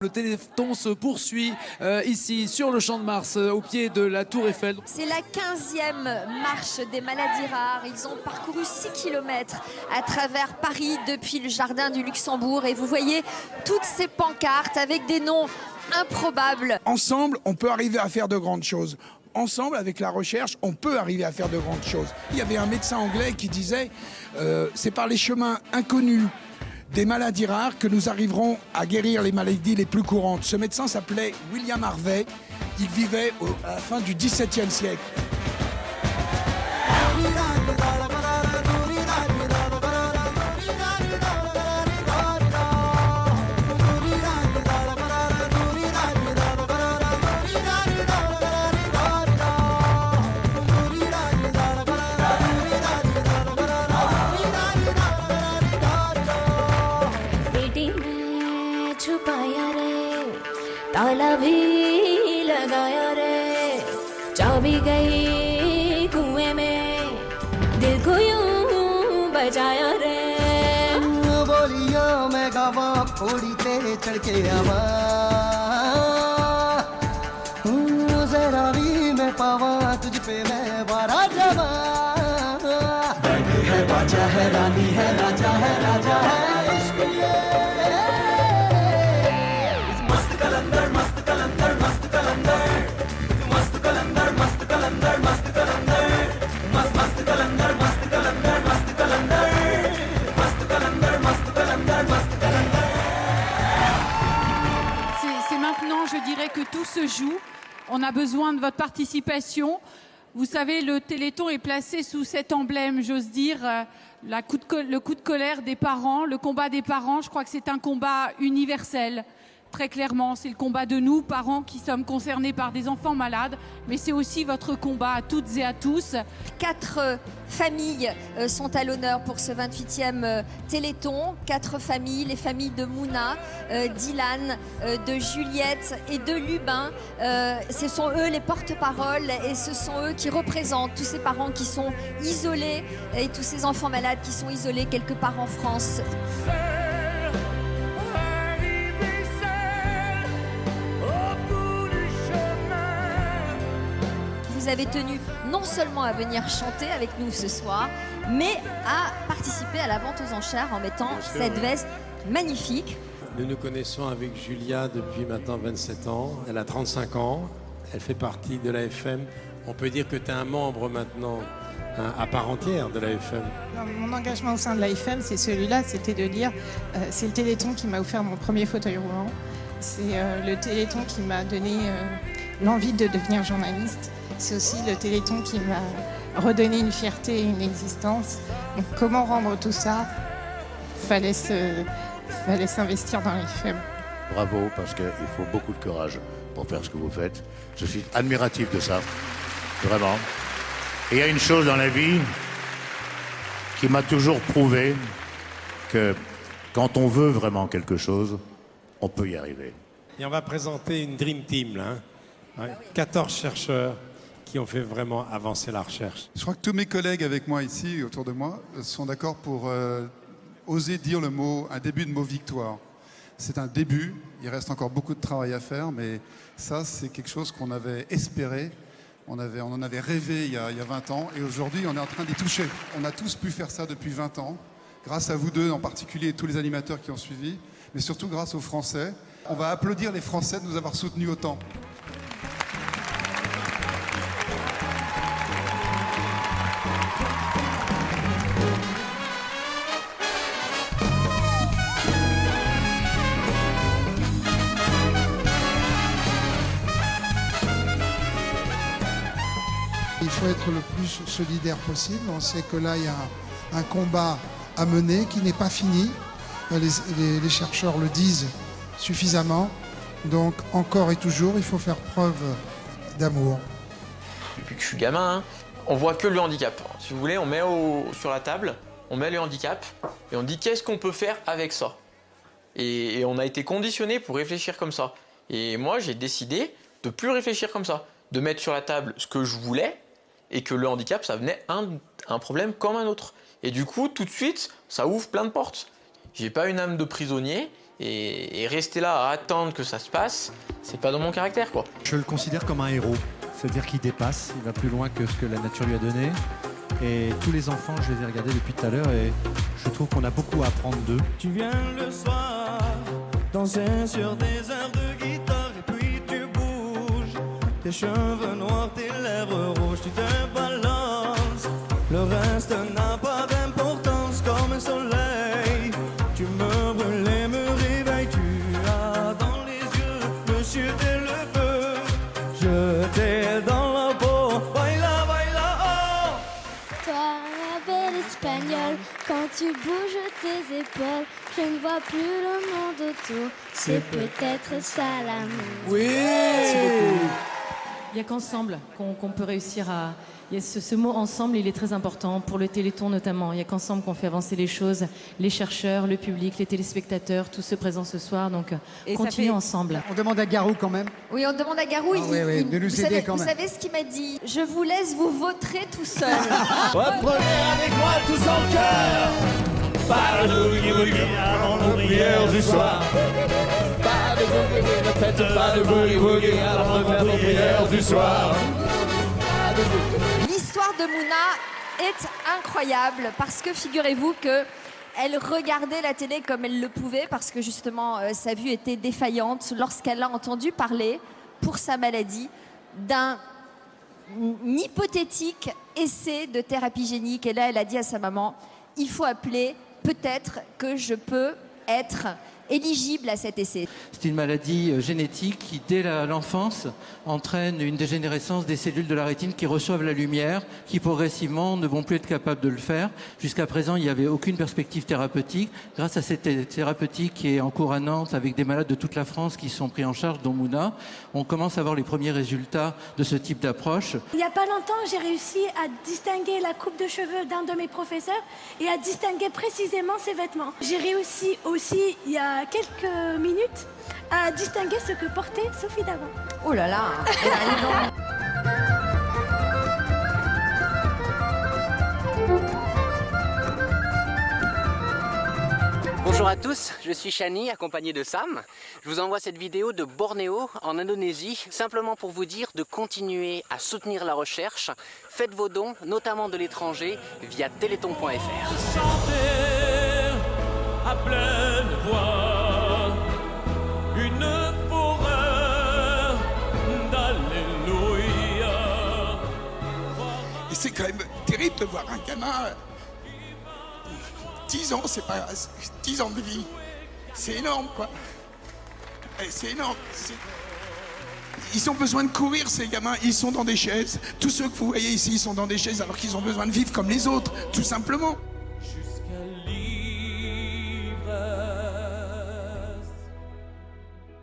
Le Téléthon se poursuit ici sur le Champ de Mars, au pied de la Tour Eiffel. C'est la 15e marche des maladies rares. Ils ont parcouru 6 km à travers Paris depuis le Jardin du Luxembourg. Et vous voyez toutes ces pancartes avec des noms improbables. Ensemble, on peut arriver à faire de grandes choses. Ensemble, avec la recherche, on peut arriver à faire de grandes choses. Il y avait un médecin anglais qui disait c'est par les chemins inconnus des maladies rares que nous arriverons à guérir les maladies les plus courantes. Ce médecin s'appelait William Harvey. Il vivait à la fin du XVIIe siècle. ताला भी लगाया रे चाबी गई कुएं में दिल को यूं बजाया रे बोलियो मैं गावा थोड़ी तेरे चढ़ के आवा जरा भी मैं पावा तुझ पे मैं बारा जावा है बाजा है रानी है राजा है इश्क ये C'est maintenant, je dirais, que tout se joue. On a besoin de votre participation. Vous savez, le Téléthon est placé sous cet emblème, j'ose dire, le coup de colère des parents, le combat des parents. Je crois que c'est un combat universel. Très clairement, c'est le combat de nous, parents, qui sommes concernés par des enfants malades, mais c'est aussi votre combat à toutes et à tous. 4 familles sont à l'honneur pour ce 28e Téléthon. 4 familles, les familles de Mouna, d'Ilan, de Juliette et de Lubin. Ce sont eux les porte-paroles et ce sont eux qui représentent tous ces parents qui sont isolés et tous ces enfants malades qui sont isolés quelque part en France. Vous avez tenu non seulement à venir chanter avec nous ce soir, mais à participer à la vente aux enchères en mettant cette veste magnifique. Nous nous connaissons avec Julia depuis maintenant 27 ans. Elle a 35 ans. Elle fait partie de l'AFM. On peut dire que tu es un membre maintenant à part entière de l'AFM. Mon engagement au sein de l'AFM, c'est celui-là, c'était de dire c'est le Téléthon qui m'a offert mon premier fauteuil roulant. C'est le Téléthon qui m'a donné l'envie de devenir journaliste. C'est aussi le Téléthon qui m'a redonné une fierté et une existence. Donc, comment rendre tout ça? Fallait s'investir dans l'AFM. Bravo, parce qu'il faut beaucoup de courage pour faire ce que vous faites. Je suis admiratif de ça, vraiment. Et il y a une chose dans la vie qui m'a toujours prouvé que quand on veut vraiment quelque chose, on peut y arriver. Et on va présenter une Dream Team, là. 14 chercheurs qui ont fait vraiment avancer la recherche. Je crois que tous mes collègues avec moi ici, autour de moi, sont d'accord pour oser dire un début de mot victoire. C'est un début, il reste encore beaucoup de travail à faire, mais ça, c'est quelque chose qu'on avait espéré, on en avait rêvé il y a 20 ans, et aujourd'hui, on est en train d'y toucher. On a tous pu faire ça depuis 20 ans, grâce à vous deux en particulier, et tous les animateurs qui ont suivi, mais surtout grâce aux Français. On va applaudir les Français de nous avoir soutenus autant. Il faut être le plus solidaire possible. On sait que là, il y a un combat à mener qui n'est pas fini. Les chercheurs le disent suffisamment. Donc, encore et toujours, il faut faire preuve d'amour. Depuis que je suis gamin, on voit que le handicap. Si vous voulez, on met sur la table, on met le handicap et on dit qu'est-ce qu'on peut faire avec ça. Et on a été conditionné pour réfléchir comme ça. Et moi, j'ai décidé de plus réfléchir comme ça, de mettre sur la table ce que je voulais et que le handicap, ça venait un problème comme un autre. Et du coup, tout de suite, ça ouvre plein de portes. J'ai pas une âme de prisonnier Et rester là à attendre que ça se passe, c'est pas dans mon caractère, quoi. Je le considère comme un héros, c'est-à-dire qu'il dépasse, il va plus loin que ce que la nature lui a donné. Et tous les enfants, je les ai regardés depuis tout à l'heure et je trouve qu'on a beaucoup à apprendre d'eux. Tu viens le soir, danser sur des airs de guitare et puis tu bouges. Tes cheveux noirs, tes lèvres rouges, tu te balances. Le reste n'a pas d'importance comme un soleil. Tu me brûles et me réveilles, tu as dans les yeux monsieur t'es le feu. Je t'ai dans la peau, baila, baila, oh. Toi, la belle espagnole, quand tu bouges tes épaules, je ne vois plus le monde autour. C'est peut-être ça l'amour. Oui. Il n'y a qu'ensemble qu'on peut réussir à... Il y a ce mot ensemble, il est très important pour le Téléthon notamment. Il n'y a qu'ensemble qu'on fait avancer les choses, les chercheurs, le public, les téléspectateurs, tous ceux présents ce soir. Donc continuons ensemble. On demande à Garou quand même. Oui, on demande à Garou. Oui, de nous aider quand même. Vous savez ce qu'il m'a dit? Je vous laisse vous vautrer tout seul. Reprenez avec moi tous en cœur. Pas de boogie woogie avant nos prières du soir. Pas de boogie woogie, ne faites pas de boogie woogie avant de faire nos prières du soir. L'histoire de Mouna est incroyable parce que figurez-vous que elle regardait la télé comme elle le pouvait parce que justement sa vue était défaillante lorsqu'elle a entendu parler pour sa maladie d'un hypothétique essai de thérapie génique. Et là, elle a dit à sa maman, il faut appeler, peut-être que je peux être éligible à cet essai. C'est une maladie génétique qui, dès l'enfance, entraîne une dégénérescence des cellules de la rétine qui reçoivent la lumière, qui progressivement ne vont plus être capables de le faire. Jusqu'à présent, il n'y avait aucune perspective thérapeutique. Grâce à cette thérapeutique qui est en cours à Nantes, avec des malades de toute la France qui sont pris en charge, dont Mouna, on commence à voir les premiers résultats de ce type d'approche. Il n'y a pas longtemps, j'ai réussi à distinguer la coupe de cheveux d'un de mes professeurs et à distinguer précisément ses vêtements. J'ai réussi aussi, il y a quelques minutes, à distinguer ce que portait Sophie Davant. Oh là là. Bonjour à tous, je suis Shani, accompagné de Sam. Je vous envoie cette vidéo de Bornéo, en Indonésie, simplement pour vous dire de continuer à soutenir la recherche. Faites vos dons, notamment de l'étranger, via téléthon.fr. Chanter à pleine voix une forêt d'alléluia. Et c'est quand même terrible de voir un gamin. 10 ans, c'est pas 10 ans de vie. C'est énorme, quoi. C'est énorme. Ils ont besoin de courir, ces gamins. Ils sont dans des chaises. Tous ceux que vous voyez ici, ils sont dans des chaises alors qu'ils ont besoin de vivre comme les autres, tout simplement.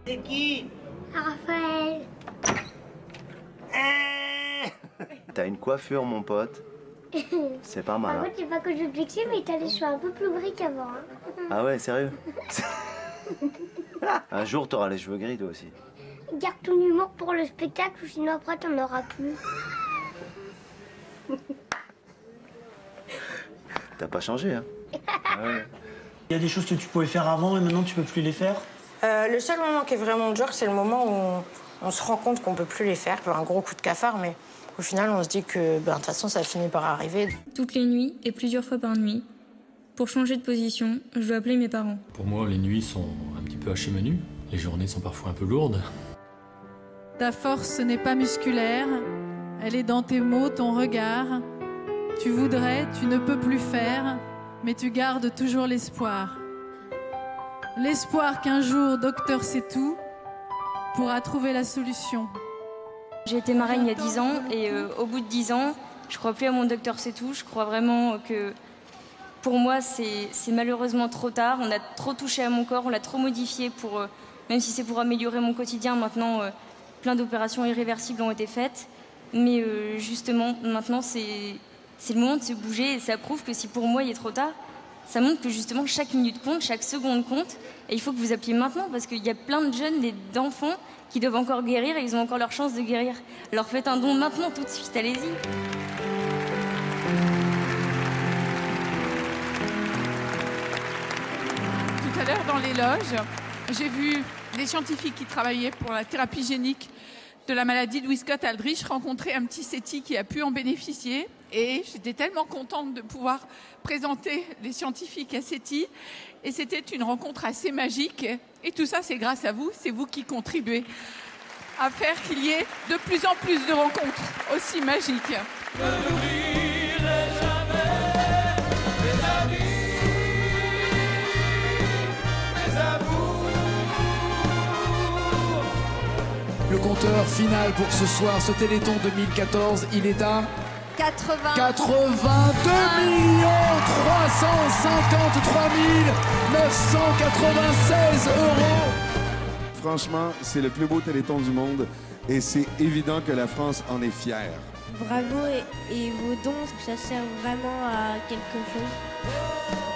C'est qui? Raphaël. T'as une coiffure, mon pote. C'est pas mal. Par Hein. contre, c'est pas que je fixer, mais t'as les cheveux un peu plus gris qu'avant. Hein. Ah ouais, sérieux? Un jour, t'auras les cheveux gris, toi aussi. Garde ton humour pour le spectacle, ou sinon après t'en auras plus. T'as pas changé, hein? Ouais. Il y a des choses que tu pouvais faire avant et maintenant tu peux plus les faire? Le seul moment qui est vraiment dur, c'est le moment où on se rend compte qu'on peut plus les faire, un gros coup de cafard, mais au final, on se dit que de toute façon, ça finit par arriver. Toutes les nuits et plusieurs fois par nuit. Pour changer de position, je dois appeler mes parents. Pour moi, les nuits sont un petit peu hachées menu. Les journées sont parfois un peu lourdes. Ta force n'est pas musculaire, elle est dans tes mots, ton regard. Tu voudrais, tu ne peux plus faire, mais tu gardes toujours l'espoir. L'espoir qu'un jour, Docteur Setou pourra trouver la solution. J'ai été marraine il y a 10 ans et au bout de 10 ans, je crois plus à mon Docteur Setou. Je crois vraiment que pour moi, c'est malheureusement trop tard. On a trop touché à mon corps, on l'a trop modifié pour, même si c'est pour améliorer mon quotidien. Maintenant, plein d'opérations irréversibles ont été faites. Mais justement, maintenant, c'est le moment de se bouger et ça prouve que si pour moi il est trop tard, ça montre que justement chaque minute compte, chaque seconde compte. Et il faut que vous appuyez maintenant parce qu'il y a plein de jeunes et d'enfants qui doivent encore guérir et ils ont encore leur chance de guérir. Alors faites un don maintenant, tout de suite, allez-y. Tout à l'heure dans les loges, j'ai vu des scientifiques qui travaillaient pour la thérapie génique de la maladie de Wiskott-Aldrich rencontrer un petit SETI qui a pu en bénéficier. Et j'étais tellement contente de pouvoir présenter les scientifiques à SETI. Et c'était une rencontre assez magique. Et tout ça, c'est grâce à vous. C'est vous qui contribuez à faire qu'il y ait de plus en plus de rencontres aussi magiques. Le compteur final pour ce soir, ce Téléthon 2014, il est à 82 353 996 €. Franchement, c'est le plus beau Téléthon du monde et c'est évident que la France en est fière. Bravo et vos dons, ça sert vraiment à quelque chose.